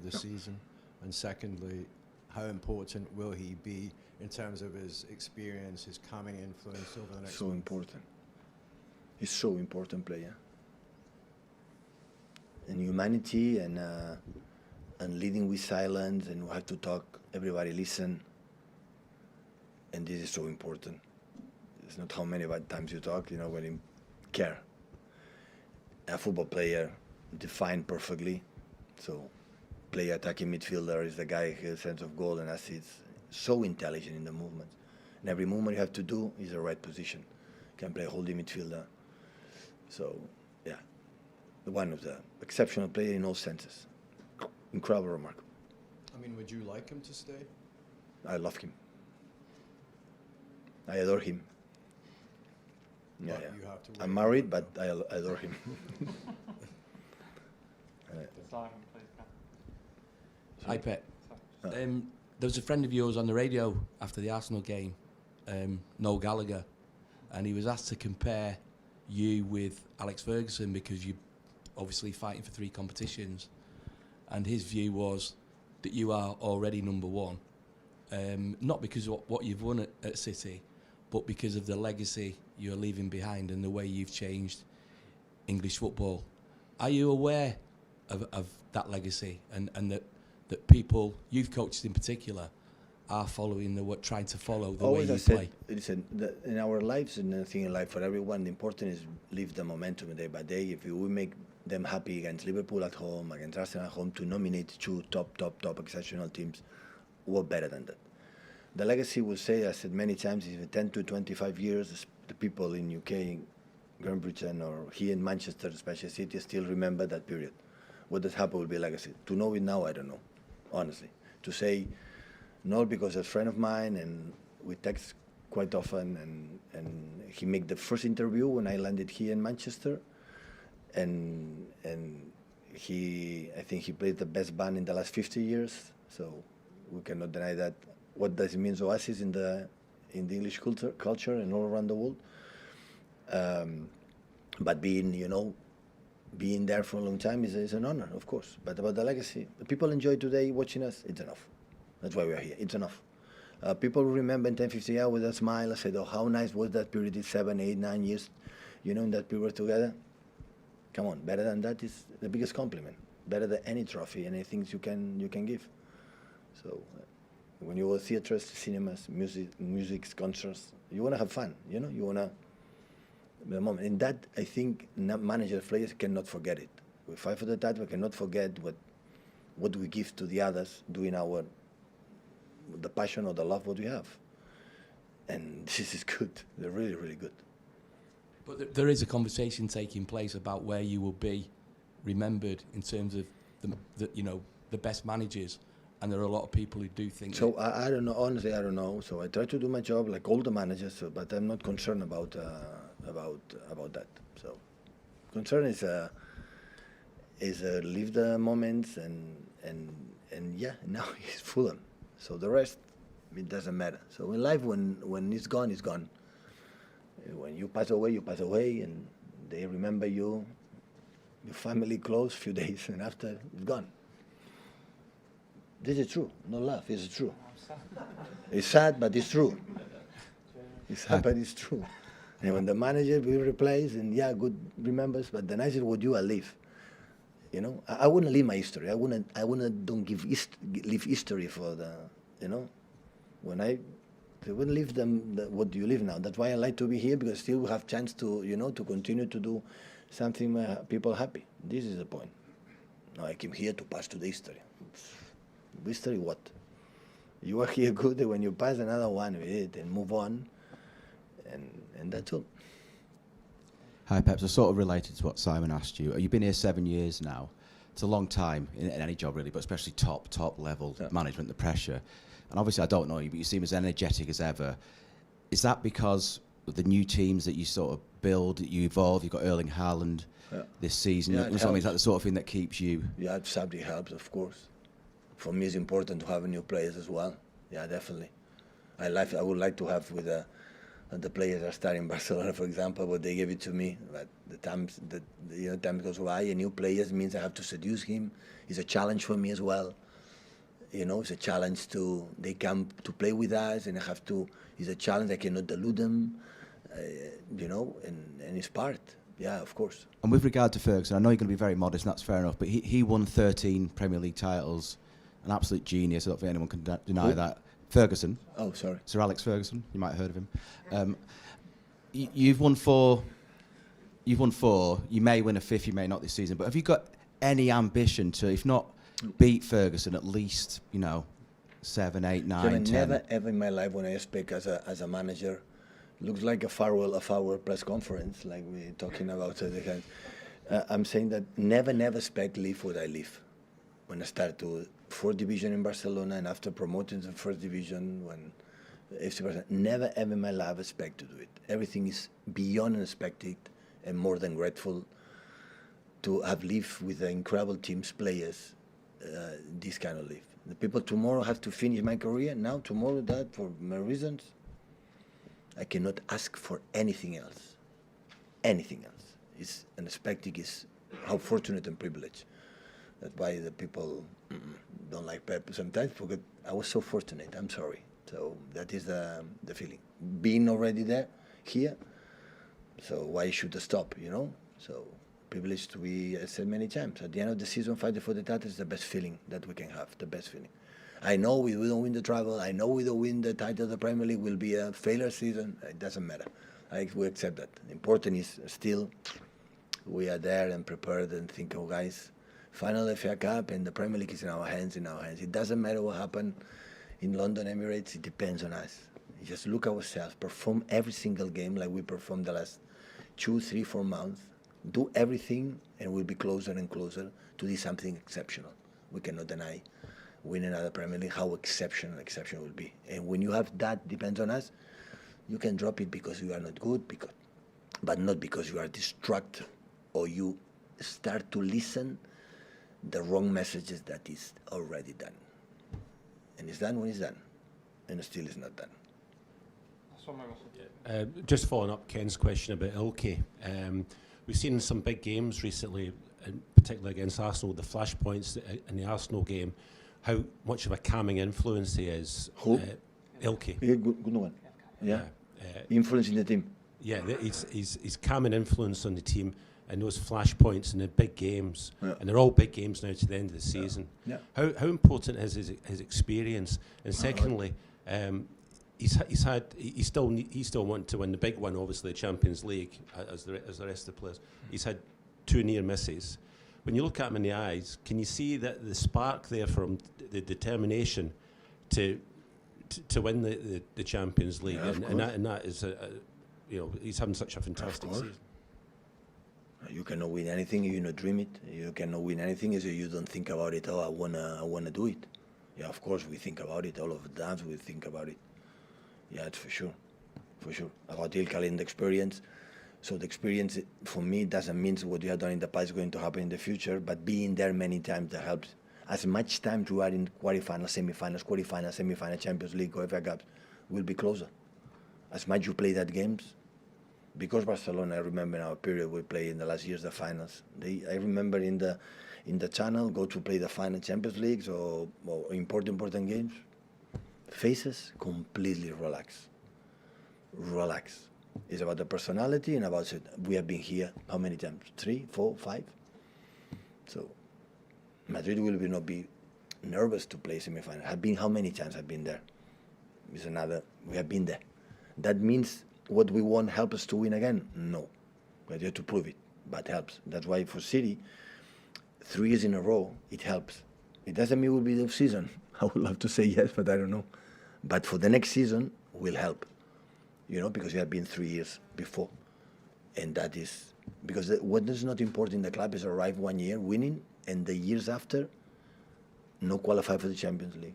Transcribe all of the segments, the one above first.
of the season? And secondly, how important will he be in terms of his experience, his calming influence over the next So month? important. He's so important player. And humanity and leading with silence, and we have to talk, everybody listen. And this is so important. It's not how many bad times you talk, when you care. A football player defined perfectly. So play attacking midfielder is the guy who has a sense of goal and assists. So intelligent in the movements. And every movement you have to do is the right position. Can play holding midfielder. So, yeah. One of the exceptional player in all senses. Incredible, remarkable. I mean, would you like him to stay? I love him. I adore him. Yeah, But yeah. you have to wait. I'm married, but I adore him. Hi, Pep. Oh. There was a friend of yours on the radio after the Arsenal game, Noel Gallagher, and he was asked to compare you with Alex Ferguson because you're obviously fighting for 3 competitions, and his view was that you are already number one, not because of what you've won at City, but because of the legacy you're leaving behind and the way you've changed English football. Are you aware of that legacy and that people, youth coaches in particular, are following trying to follow the way you play? Listen, in our lives, and I think in life for everyone, the important is live the momentum day by day. If we make them happy against Liverpool at home, against Arsenal at home, to nominate 2 top exceptional teams, what better than that? The legacy will say, I said many times, is 10 to 25 years, the people in UK, Great Britain, or here in Manchester, especially City, still remember that period. What has happened will be a legacy. To know it now, I don't know, honestly. To say, not because a friend of mine, and we text quite often, and he made the first interview when I landed here in Manchester, and I think he played the best band in the last 50 years, so we cannot deny that. What does it mean to Oasis in the English culture and all around the world? But being there for a long time is an honor, of course. But about the legacy, the people enjoy today watching us, it's enough. That's why we are here, it's enough. People remember in 10, 15 years with a smile, I said, oh, how nice was that period, it's 7, 8, 9 years, in that period together. Come on, better than that is the biggest compliment. Better than any trophy, anything you can give. So when you go to theaters, cinemas, music, concerts, you want to have fun, you want to, the moment. And that, I think, managers, players cannot forget it. We fight for the title, we cannot forget what we give to the others, doing the passion or the love what we have. And this is good. They're really, really good. But there is a conversation taking place about where you will be remembered in terms of the best managers, and there are a lot of people who do think. So I don't know. Honestly, I don't know. So I try to do my job like all the managers, but I'm not concerned about that. So concern is live the moments and yeah. Now he's Fulham. So the rest, it doesn't matter. So in life, when it's gone, it's gone. When you pass away, and they remember you, your family close, few days, and after it's gone. This is true. No laugh. It's true. It's sad, but it's true. It's sad, but it's true. And when the manager will replace, and yeah, good remembers, but the nicest would you leave. I wouldn't leave my history. I wouldn't leave history for the, they wouldn't leave them what do you live now. That's why I like to be here, because still we have chance to, to continue to do something people happy. This is the point. Now I came here to pass to the history. History what? You are here good, when you pass another one with it and move on, and that's all. Hi, Pep. So sort of related to what Simon asked you. You've been here 7 years now. It's a long time in any job, really, but especially top level management, the pressure. And obviously, I don't know you, but you seem as energetic as ever. Is that because of the new teams that you sort of build, that you evolve? You've got Erling Haaland this season. Yeah, Is that the sort of thing that keeps you? Yeah, something helps, of course. For me, it's important to have new players as well. Yeah, definitely. I would like to have with a the players are starting Barcelona, for example, but they gave it to me. But the time goes by, and new players means I have to seduce him. It's a challenge for me as well. It's a challenge they come to play with us, and it's a challenge. I cannot delude them, and it's part. Yeah, of course. And with regard to Ferguson, I know you're going to be very modest, and that's fair enough, but he won 13 Premier League titles, an absolute genius. I don't think anyone can deny that. Ferguson. Oh, sorry. Sir Alex Ferguson. You might have heard of him. You've won 4. You've won 4. You may win a 5th, you may not this season. But have you got any ambition to, if not beat Ferguson, at least 7, 8, 9, 10? Never ever in my life when I speak as a manager, looks like a farewell press conference, like we're talking about. I'm saying that never expect leave what I leave. When I start to 4th division in Barcelona, and after promoting to 1st division, when FC Barcelona, never ever in my life expect to do it. Everything is beyond expected, and more than grateful to have lived with the incredible teams, players, this kind of life. The people tomorrow have to finish my career. Now, tomorrow, that for my reasons, I cannot ask for anything else. Anything else. It's unexpected. Is how fortunate and privileged. That's why the people don't like PEP sometimes, because I was so fortunate. I'm sorry. So that is the feeling. Being already there, here, so why should I stop, So privileged to be, I said many times, at the end of the season, fighting for the title is the best feeling that we can have, the best feeling. I know we don't win the treble. I know we don't win the title of the Premier League. Will be a failure season. It doesn't matter. We accept that. Important is still we are there and prepared and think, oh, guys, final FA Cup and the Premier League is in our hands, It doesn't matter what happened in London Emirates. It depends on us. You just look at ourselves, perform every single game like we performed the last 2, 3, 4 months. Do everything, and we'll be closer and closer to do something exceptional. We cannot deny win another Premier League, how exceptional will be. And when you have that, depends on us, you can drop it because you are not good, but not because you are distracted or you start to listen the wrong messages that is already done. And it's done when it's done, and still is not done. Just following up Ken's question about Ilkay. We've seen some big games recently, and particularly against Arsenal, the flashpoints in the Arsenal game, how much of a calming influence he is. Who? Ilkay. Yeah, good one. Yeah. Influencing the team. Yeah, he's calming influence on the team, and those flashpoints in the big games, and they're all big games now to the end of the season. Yeah. How important is his experience? And secondly, he still want to win the big one, obviously the Champions League, as the rest of the players. He's had 2 near misses. When you look at him in the eyes, can you see that the spark there from the determination to win the Champions League? Yeah, and that is he's having such a fantastic season. You cannot win anything if you not dream it. You cannot win anything if you don't think about it. Oh, I wanna do it. Yeah, of course we think about it. All of the times we think about it. Yeah, it's for sure. About Ilkay and the experience. So the experience for me doesn't mean what you have done in the past is going to happen in the future, but being there many times that helps. As much time you are in quarterfinals, semi-finals, Champions League, or FA Cups, will be closer. As much you play that games, because Barcelona, I remember in our period we played in the last years the finals. I remember in the channel go to play the final Champions Leagues or important games. Faces completely relax. It's about the personality and about it. We have been here how many times? 3, 4, 5. So Madrid will not be nervous to play semi-final. Have been how many times I've been there? It's another. We have been there. That means what we want help us to win again? No, we have to prove it. But helps. That's why for City, 3 years in a row it helps. It doesn't mean it will be the season. I would love to say yes, but I don't know. But for the next season, will help. Because we have been 3 years before. And that is, because what is not important in the club is arrive 1 year winning, and the years after, no qualify for the Champions League,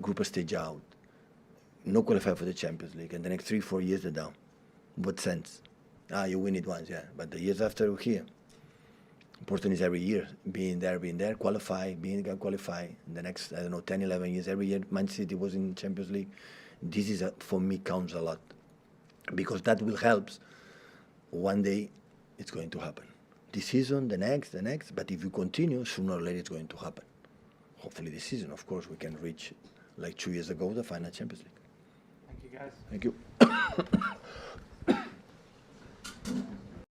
group stage out, no qualify for the Champions League, and the next 3, 4 years they're down. What sense? You win it once, yeah, but the years after we're here. Important is every year, being there, qualify, the next, 10, 11 years, every year Man City was in Champions League. This is, for me, counts a lot. because that will help. One day, it's going to happen. This season, the next, but if you continue, sooner or later it's going to happen. Hopefully this season, of course, we can reach, like 2 years ago, the final Champions League. Thank you, guys. Thank you.